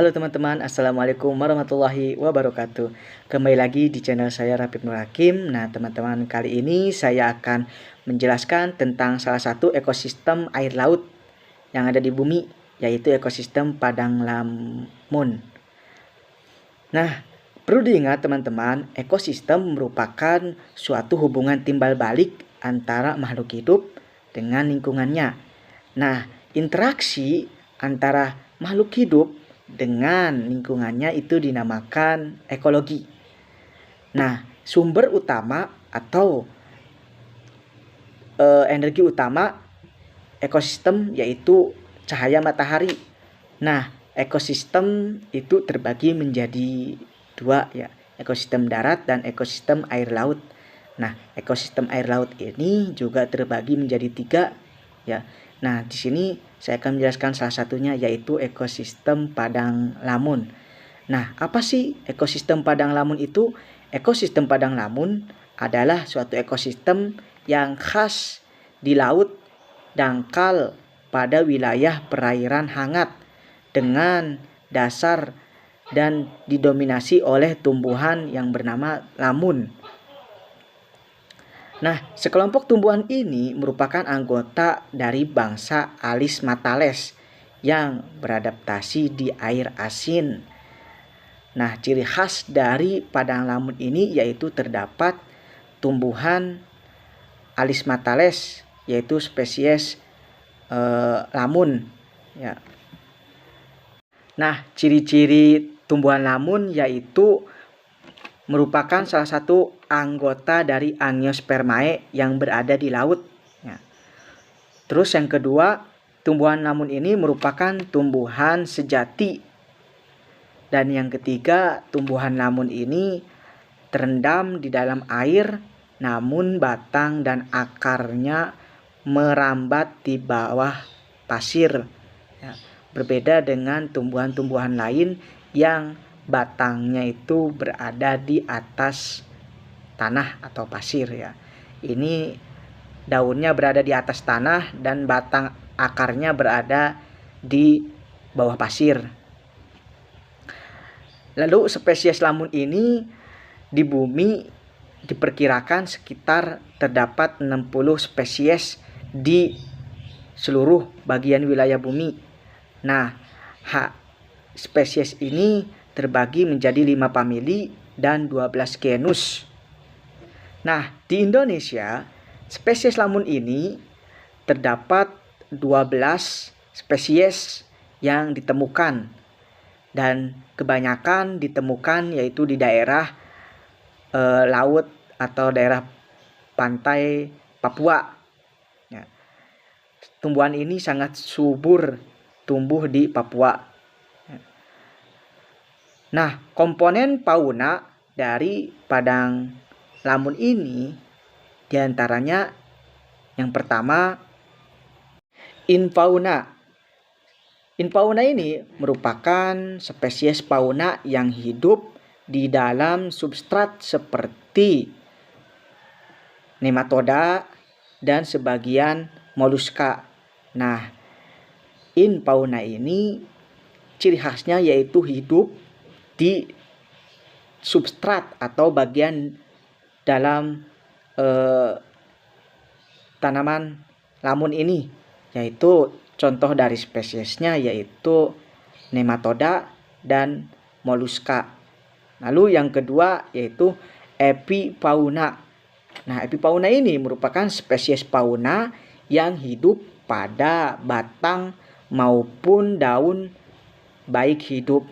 Halo teman-teman, Assalamualaikum warahmatullahi wabarakatuh. Kembali lagi di channel saya Rapid Nur Hakim. Nah teman-teman, kali ini saya akan menjelaskan tentang salah satu ekosistem air laut yang ada di bumi, yaitu ekosistem Padang Lamun. Nah, perlu diingat teman-teman, ekosistem merupakan suatu hubungan timbal balik antara makhluk hidup dengan lingkungannya. Nah, interaksi antara makhluk hidup dengan lingkungannya itu dinamakan ekologi. Nah, sumber utama atau energi utama ekosistem yaitu cahaya matahari. Nah, ekosistem itu terbagi menjadi dua ya, ekosistem darat dan ekosistem air laut. Nah, ekosistem air laut ini juga terbagi menjadi tiga ya. Nah, di sini saya akan menjelaskan salah satunya yaitu ekosistem Padang Lamun. Nah, apa sih ekosistem Padang Lamun itu? Ekosistem Padang Lamun adalah suatu ekosistem yang khas di laut dangkal pada wilayah perairan hangat dengan dasar dan didominasi oleh tumbuhan yang bernama lamun. Nah, sekelompok tumbuhan ini merupakan anggota dari bangsa Alismatales yang beradaptasi di air asin. Nah, ciri khas dari Padang Lamun ini yaitu terdapat tumbuhan Alismatales, yaitu spesies lamun. Ya. Nah, ciri-ciri tumbuhan lamun yaitu merupakan salah satu anggota dari Angiospermae yang berada di laut. Ya. Terus yang kedua, tumbuhan lamun ini merupakan tumbuhan sejati. Dan yang ketiga, tumbuhan lamun ini terendam di dalam air, namun batang dan akarnya merambat di bawah pasir. Ya. Berbeda dengan tumbuhan-tumbuhan lain yang batangnya itu berada di atas tanah atau pasir ya. Ini daunnya berada di atas tanah dan batang akarnya berada di bawah pasir. Lalu spesies lamun ini di bumi diperkirakan sekitar terdapat 60 spesies di seluruh bagian wilayah bumi. Nah, spesies ini terbagi menjadi 5 famili dan 12 genus. Nah, di Indonesia, spesies lamun ini terdapat 12 spesies yang ditemukan dan kebanyakan ditemukan yaitu di daerah laut atau daerah pantai Papua. Ya. Tumbuhan ini sangat subur tumbuh di Papua. Nah, komponen fauna dari Padang Lamun ini diantaranya yang pertama infauna. Infauna ini merupakan spesies fauna yang hidup di dalam substrat seperti nematoda dan sebagian moluska. Nah, infauna ini ciri khasnya yaitu hidup di substrat atau bagian dalam tanaman lamun ini, yaitu contoh dari spesiesnya yaitu nematoda dan moluska. Lalu yang kedua yaitu epifauna. Nah, epifauna ini merupakan spesies fauna yang hidup pada batang maupun daun, baik hidup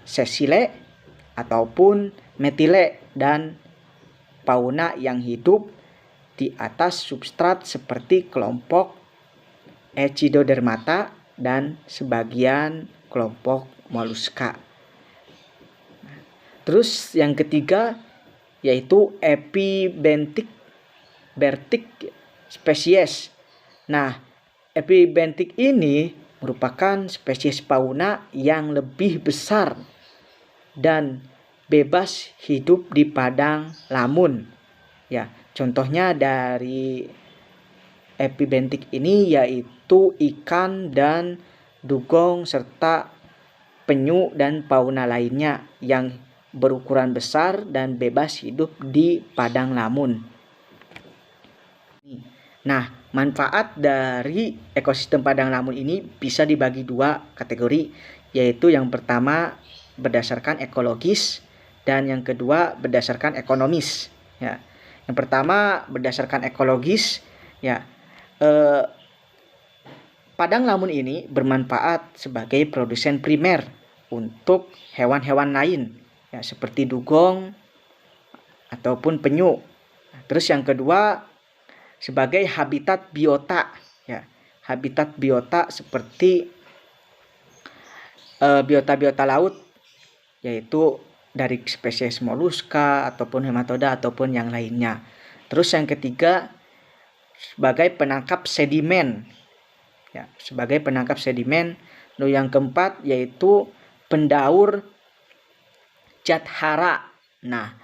sesile ataupun metile, dan fauna yang hidup di atas substrat seperti kelompok Echinodermata dan sebagian kelompok moluska. Terus yang ketiga yaitu epibenthik spesies. Nah, epibenthik ini merupakan spesies fauna yang lebih besar dan bebas hidup di padang lamun. Ya, contohnya dari epibenthik ini yaitu ikan dan dugong serta penyu dan fauna lainnya yang berukuran besar dan bebas hidup di padang lamun. Nah, manfaat dari ekosistem padang lamun ini bisa dibagi dua kategori, yaitu yang pertama berdasarkan ekologis dan yang kedua berdasarkan ekonomis. Ya, yang pertama berdasarkan ekologis, ya, padang lamun ini bermanfaat sebagai produsen primer untuk hewan-hewan lain, ya, seperti dugong ataupun penyu. Terus yang kedua sebagai habitat biota, ya, habitat biota seperti biota-biota laut, yaitu dari spesies moluska ataupun hematoda ataupun yang lainnya. Terus yang ketiga sebagai penangkap sedimen, ya, sebagai penangkap sedimen. Lalu yang keempat yaitu pendaur zat hara. Nah,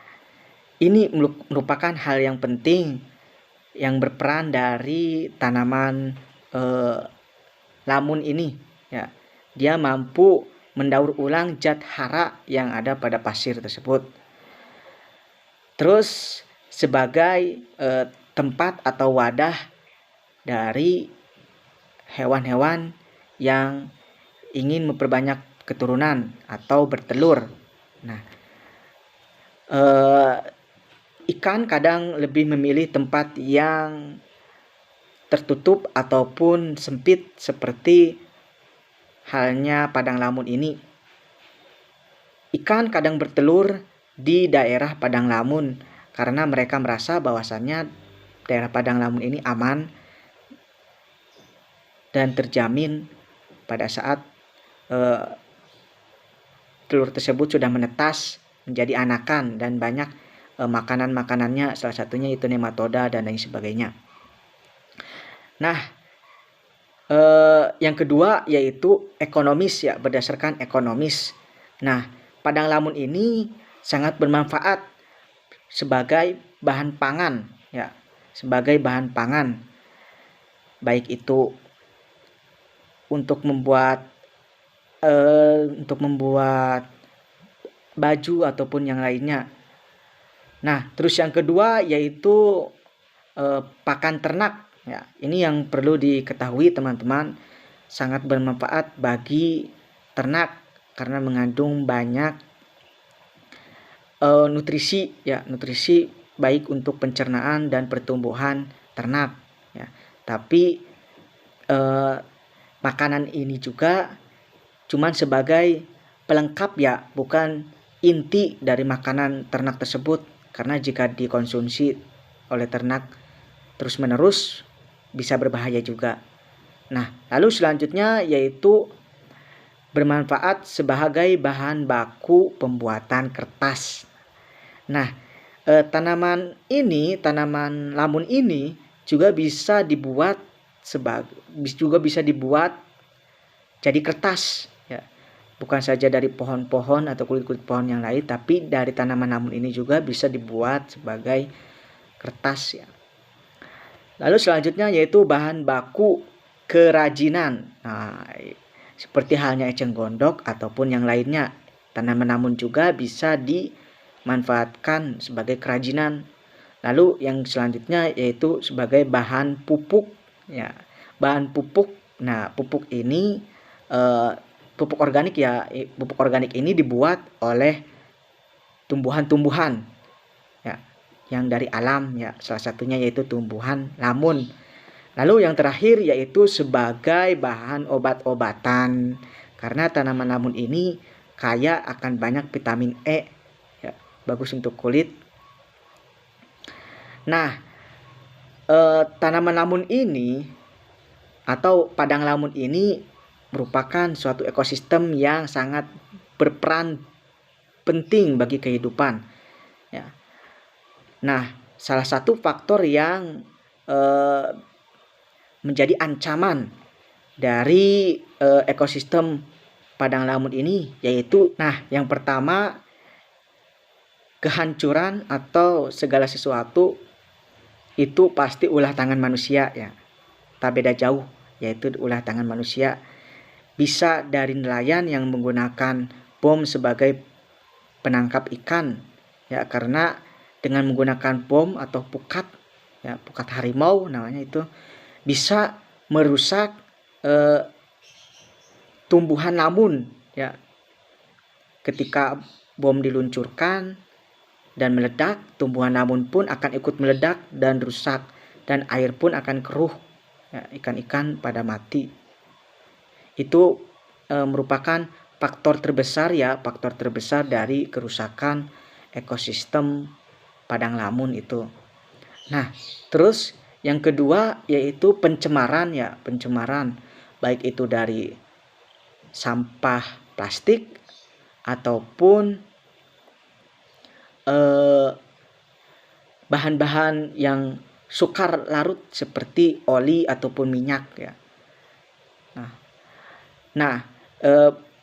ini merupakan hal yang penting yang berperan dari tanaman lamun ini, ya. Dia mampu mendaur ulang zat hara yang ada pada pasir tersebut. Terus sebagai tempat atau wadah dari hewan-hewan yang ingin memperbanyak keturunan atau bertelur. Nah, ikan kadang lebih memilih tempat yang tertutup ataupun sempit seperti halnya padang lamun ini. Ikan kadang bertelur di daerah padang lamun karena mereka merasa bahwasannya daerah padang lamun ini aman dan terjamin pada saat telur tersebut sudah menetas menjadi anakan dan banyak makanan-makanannya, salah satunya itu nematoda dan lain sebagainya. Nah, yang kedua yaitu ekonomis, ya, berdasarkan ekonomis. Nah, padang lamun ini sangat bermanfaat sebagai bahan pangan, ya, sebagai bahan pangan, baik itu untuk membuat baju ataupun yang lainnya. Nah, terus yang kedua yaitu pakan ternak, ya. Ini yang perlu diketahui teman-teman, sangat bermanfaat bagi ternak karena mengandung banyak nutrisi, ya, nutrisi baik untuk pencernaan dan pertumbuhan ternak, ya. Tapi makanan ini juga cuman sebagai pelengkap, ya, bukan inti dari makanan ternak tersebut, karena jika dikonsumsi oleh ternak terus-menerus bisa berbahaya juga. Nah, lalu selanjutnya yaitu bermanfaat sebagai bahan baku pembuatan kertas. Nah, tanaman lamun ini juga bisa dibuat jadi kertas, ya. Bukan saja dari pohon-pohon atau kulit-kulit pohon yang lain, tapi dari tanaman lamun ini juga bisa dibuat sebagai kertas, ya. Lalu selanjutnya yaitu bahan baku kerajinan. Nah, seperti halnya eceng gondok ataupun yang lainnya, tanaman lamun juga bisa dimanfaatkan sebagai kerajinan. Lalu yang selanjutnya yaitu sebagai bahan pupuk, ya. Bahan pupuk. Nah, pupuk ini pupuk organik, ya. Pupuk organik ini dibuat oleh tumbuhan-tumbuhan, ya, yang dari alam, ya. Salah satunya yaitu tumbuhan lamun. Lalu yang terakhir yaitu sebagai bahan obat-obatan, karena tanaman lamun ini kaya akan banyak vitamin E, ya, bagus untuk kulit. Nah, tanaman lamun ini atau padang lamun ini merupakan suatu ekosistem yang sangat berperan penting bagi kehidupan, ya. Nah, salah satu faktor yang menjadi ancaman dari ekosistem padang lamun ini yaitu, nah, yang pertama kehancuran atau segala sesuatu itu pasti ulah tangan manusia, ya. Tak beda jauh, yaitu ulah tangan manusia. bisa dari nelayan yang menggunakan bom sebagai penangkap ikan, ya, karena dengan menggunakan bom atau pukat, ya, pukat harimau namanya itu, bisa merusak tumbuhan lamun, ya. Ketika bom diluncurkan dan meledak, tumbuhan lamun pun akan ikut meledak dan rusak, dan air pun akan keruh, ya, ikan-ikan pada mati. Itu merupakan faktor terbesar, ya, faktor terbesar dari kerusakan ekosistem padang lamun itu. Nah, terus yang kedua yaitu pencemaran, ya, pencemaran baik itu dari sampah plastik ataupun bahan-bahan yang sukar larut seperti oli ataupun minyak, ya. Nah,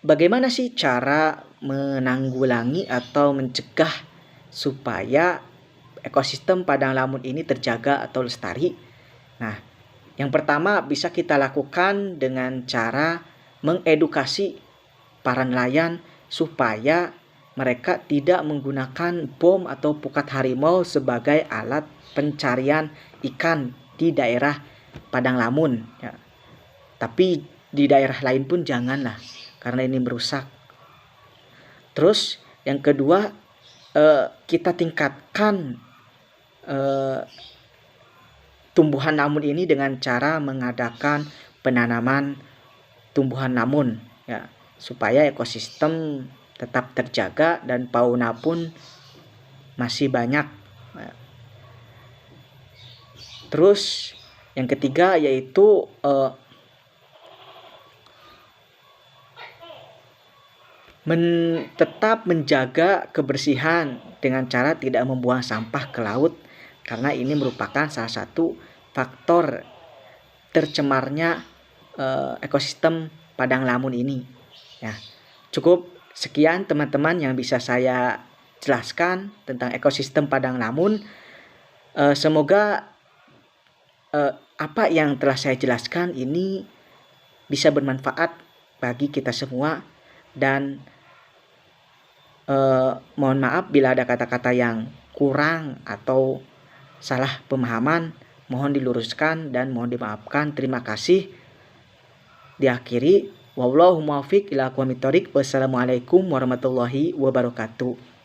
bagaimana sih cara menanggulangi atau mencegah supaya ekosistem padang lamun ini terjaga atau lestari? Nah, yang pertama bisa kita lakukan dengan cara mengedukasi para nelayan supaya mereka tidak menggunakan bom atau pukat harimau sebagai alat pencarian ikan di daerah padang lamun, ya. Tapi di daerah lain pun janganlah, karena ini merusak. Terus yang kedua, kita tingkatkan tumbuhan lamun ini dengan cara mengadakan penanaman tumbuhan lamun, ya, supaya ekosistem tetap terjaga dan fauna pun masih banyak. Terus yang ketiga yaitu tetap menjaga kebersihan dengan cara tidak membuang sampah ke laut, karena ini merupakan salah satu faktor tercemarnya ekosistem padang lamun ini, ya. Cukup sekian teman-teman yang bisa saya jelaskan tentang ekosistem padang lamun. Semoga apa yang telah saya jelaskan ini bisa bermanfaat bagi kita semua, dan mohon maaf bila ada kata-kata yang kurang atau salah pemahaman, mohon diluruskan dan mohon dimaafkan. Terima kasih. Diakhiri, wallahu muwaffiq ila aqwamit thoriq. Wassalamualaikum warahmatullahi wabarakatuh.